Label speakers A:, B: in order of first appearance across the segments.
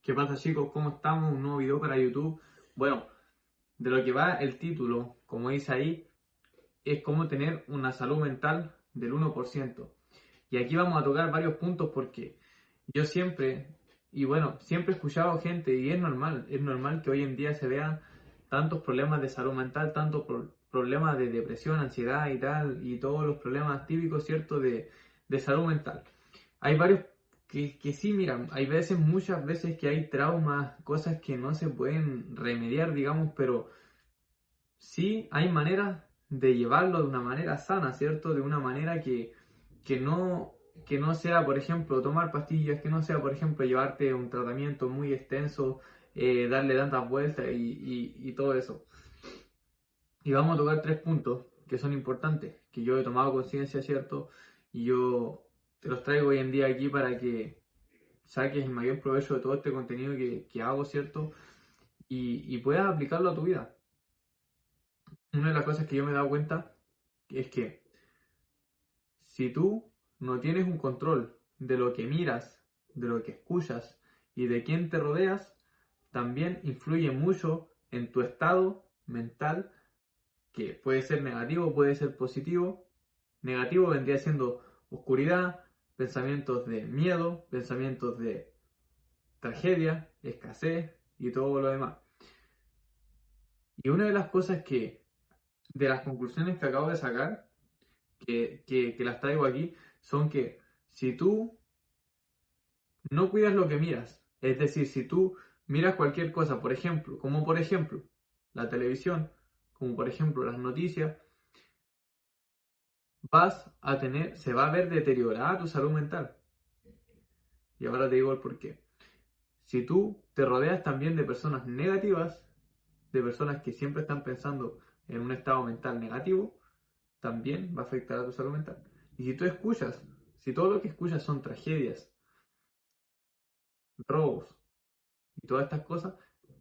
A: ¿Qué pasa, chicos? ¿Cómo estamos? Un nuevo video para YouTube. Bueno, de lo que va el título, como dice ahí, es cómo tener una salud mental del 1%. Y aquí vamos a tocar varios puntos porque yo siempre, y bueno, siempre he escuchado gente y es normal que hoy en día se vean tantos problemas de salud mental, tantos problemas de depresión, ansiedad y tal, y todos los problemas típicos, ¿cierto?, de salud mental. Hay varios que sí, mira, hay veces, muchas veces que hay traumas, cosas que no se pueden remediar, digamos, pero sí hay maneras de llevarlo de una manera sana, ¿cierto? De una manera que no, que no sea, por ejemplo, tomar pastillas, que no sea, por ejemplo, llevarte un tratamiento muy extenso, darle tantas vueltas y todo eso. Y vamos a tocar tres puntos que son importantes, que yo he tomado conciencia, ¿cierto? Y yo te los traigo hoy en día aquí para que saques el mayor provecho de todo este contenido que hago, ¿cierto? Y puedas aplicarlo a tu vida. Una de las cosas que yo me he dado cuenta es que si tú no tienes un control de lo que miras, de lo que escuchas y de quién te rodeas, también influye mucho en tu estado mental, que puede ser negativo, puede ser positivo. Negativo vendría siendo oscuridad, pensamientos de miedo, pensamientos de tragedia, escasez y todo lo demás. Y una de las cosas de las conclusiones que acabo de sacar, que las traigo aquí, son que si tú no cuidas lo que miras, es decir, si tú miras cualquier cosa, por ejemplo, como por ejemplo la televisión, como por ejemplo las noticias, se va a ver deteriorada tu salud mental. Y ahora te digo el por qué. Si tú te rodeas también de personas negativas, de personas que siempre están pensando en un estado mental negativo, también va a afectar a tu salud mental. Y si tú escuchas, si todo lo que escuchas son tragedias, robos y todas estas cosas,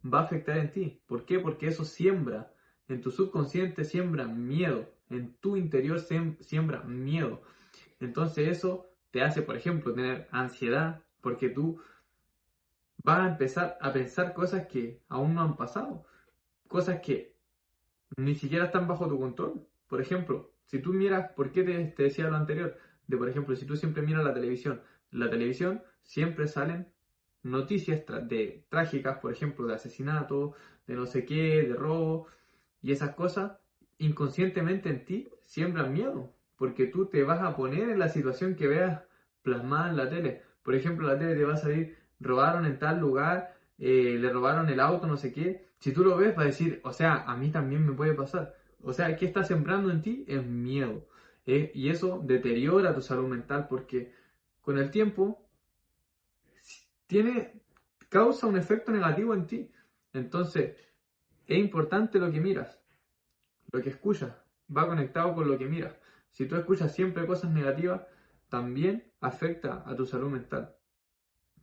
A: va a afectar en ti. ¿Por qué? Porque eso siembra, en tu subconsciente siembra miedo, en tu interior siembra miedo. Entonces eso te hace, por ejemplo, tener ansiedad, porque tú vas a empezar a pensar cosas que aún no han pasado, cosas que ni siquiera están bajo tu control. Por ejemplo, si tú miras, ¿por qué te decía lo anterior? De, por ejemplo, si tú siempre miras la televisión siempre salen noticias trágicas, por ejemplo, de asesinato, de no sé qué, de robo, y esas cosas inconscientemente en ti siembran miedo, porque tú te vas a poner en la situación que veas plasmada en la tele. Por ejemplo, la tele te va a salir, robaron en tal lugar, le robaron el auto, no sé qué. Si tú lo ves, va a decir, o sea, a mí también me puede pasar. O sea, ¿qué está sembrando en ti? Es miedo. Y eso deteriora tu salud mental porque con el tiempo tiene, causa un efecto negativo en ti. Entonces, es importante lo que miras, lo que escuchas, va conectado con lo que miras. Si tú escuchas siempre cosas negativas, también afecta a tu salud mental.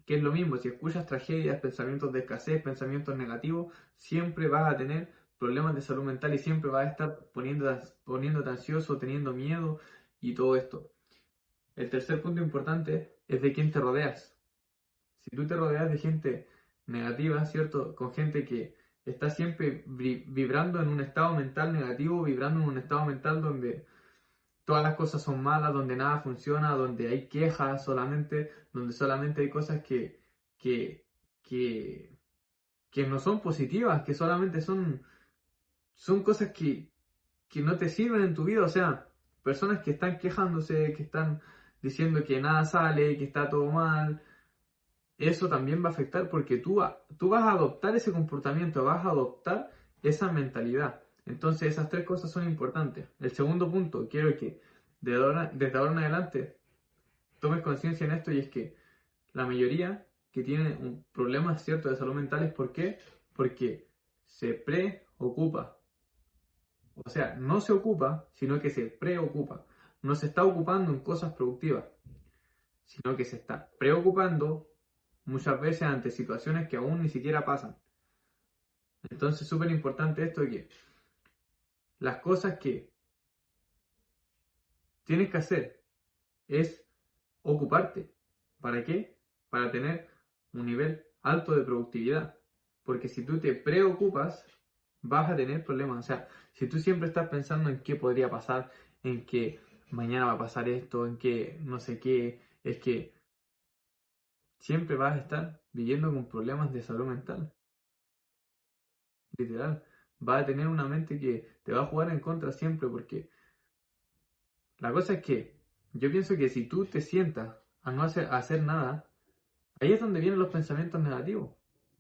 A: Que es lo mismo, si escuchas tragedias, pensamientos de escasez, pensamientos negativos, siempre vas a tener problemas de salud mental y siempre vas a estar poniéndote ansioso, teniendo miedo y todo esto. El tercer punto importante es de quién te rodeas. Si tú te rodeas de gente negativa, ¿cierto? Con gente que está siempre vibrando en un estado mental negativo, vibrando en un estado mental donde todas las cosas son malas, donde nada funciona, donde hay quejas solamente, donde solamente hay cosas que, que, que no son positivas, que solamente son cosas que no te sirven en tu vida. O sea, personas que están quejándose, que están diciendo que nada sale, que está todo mal. Eso también va a afectar porque tú vas a adoptar ese comportamiento, vas a adoptar esa mentalidad. Entonces esas tres cosas son importantes. El segundo punto, quiero que desde ahora en adelante tomes conciencia en esto y es que la mayoría que tiene un problema cierto de salud mental es ¿por qué? Porque se preocupa. O sea, no se ocupa, sino que se preocupa. No se está ocupando en cosas productivas, sino que se está preocupando muchas veces ante situaciones que aún ni siquiera pasan. Entonces es súper importante esto de que las cosas que tienes que hacer es ocuparte. ¿Para qué? Para tener un nivel alto de productividad. Porque si tú te preocupas, vas a tener problemas. O sea, si tú siempre estás pensando en qué podría pasar, en que mañana va a pasar esto, en que no sé qué, es que siempre vas a estar viviendo con problemas de salud mental. Literal. Vas a tener una mente que te va a jugar en contra siempre porque la cosa es que yo pienso que si tú te sientas a no hacer nada, ahí es donde vienen los pensamientos negativos.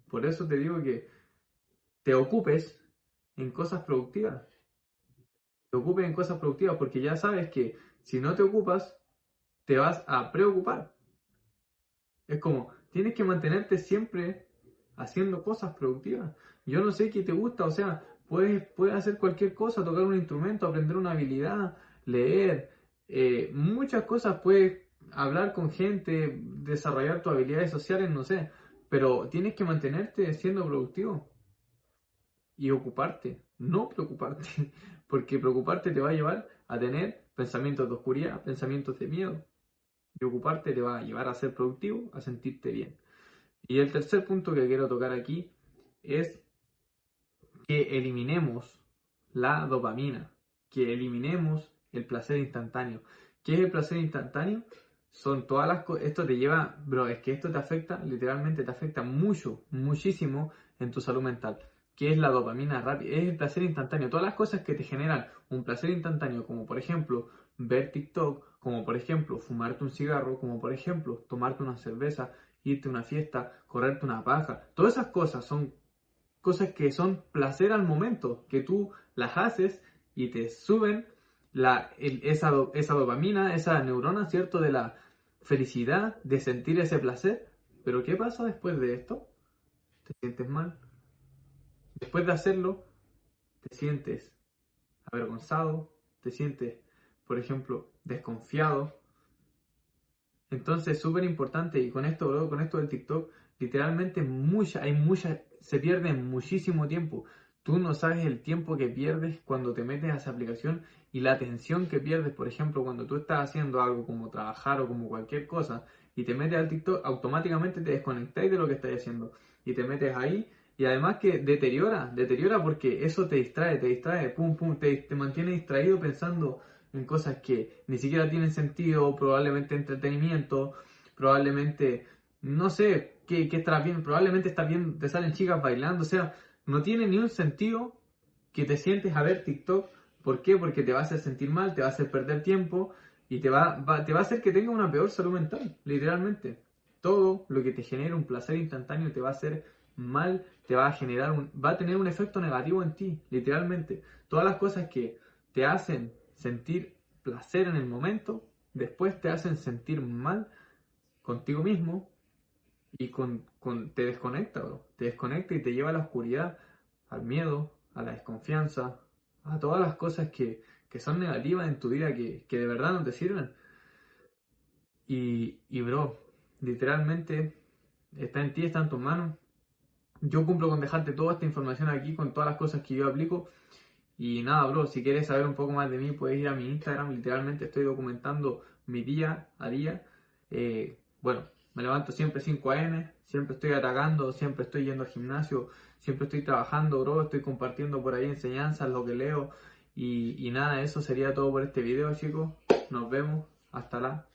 A: Por eso te digo que te ocupes en cosas productivas. Te ocupes en cosas productivas porque ya sabes que si no te ocupas, te vas a preocupar. Es como, tienes que mantenerte siempre haciendo cosas productivas. Yo no sé qué te gusta, o sea, puedes hacer cualquier cosa, tocar un instrumento, aprender una habilidad, leer, muchas cosas, puedes hablar con gente, desarrollar tus habilidades sociales, no sé, pero tienes que mantenerte siendo productivo y ocuparte, no preocuparte, porque preocuparte te va a llevar a tener pensamientos de oscuridad, pensamientos de miedo, y ocuparte te va a llevar a ser productivo, a sentirte bien. Y el tercer punto que quiero tocar aquí es que eliminemos la dopamina, que eliminemos el placer instantáneo. ¿Qué es el placer instantáneo? Son todas las cosas, esto te lleva, bro, es que esto te afecta, literalmente te afecta mucho, muchísimo en tu salud mental. ¿Qué es la dopamina rápida? Es el placer instantáneo. Todas las cosas que te generan un placer instantáneo, como por ejemplo ver TikTok, como por ejemplo fumarte un cigarro, como por ejemplo tomarte una cerveza, irte a una fiesta, correrte una paja. Todas esas cosas son cosas que son placer al momento, que tú las haces y te suben esa dopamina, esa neurona, ¿cierto? De la felicidad, de sentir ese placer. Pero ¿qué pasa después de esto? Te sientes mal. Después de hacerlo, te sientes avergonzado, te sientes, por ejemplo, desconfiado. Entonces, súper importante, y con esto, bro, con esto del TikTok, literalmente se pierde muchísimo tiempo. Tú no sabes el tiempo que pierdes cuando te metes a esa aplicación y la atención que pierdes, por ejemplo, cuando tú estás haciendo algo como trabajar o como cualquier cosa y te metes al TikTok, automáticamente te desconectáis de lo que estás haciendo y te metes ahí y además que deteriora porque eso te distrae, pum, pum, te mantiene distraído pensando en cosas que ni siquiera tienen sentido, probablemente entretenimiento, probablemente, no sé, qué estarás viendo, probablemente estás viendo, te salen chicas bailando, o sea, no tiene ni un sentido que te sientes a ver TikTok. ¿Por qué? Porque te va a hacer sentir mal, te va a hacer perder tiempo y te va a hacer que tengas una peor salud mental, literalmente. Todo lo que te genere un placer instantáneo te va a hacer mal, te va a generar va a tener un efecto negativo en ti, literalmente. Todas las cosas que te hacen sentir placer en el momento, después te hacen sentir mal contigo mismo y te desconecta, bro. Te desconecta y te lleva a la oscuridad, al miedo, a la desconfianza, a todas las cosas que son negativas en tu vida, que de verdad no te sirven. Bro, literalmente está en ti, está en tus manos. Yo cumplo con dejarte toda esta información aquí con todas las cosas que yo aplico. Y nada, bro, si quieres saber un poco más de mí, puedes ir a mi Instagram. Literalmente estoy documentando mi día a día. Bueno, me levanto siempre 5 a.m., siempre estoy atacando, siempre estoy yendo al gimnasio, siempre estoy trabajando, bro. Estoy compartiendo por ahí enseñanzas, lo que leo. Y nada, eso sería todo por este video, chicos. Nos vemos. Hasta la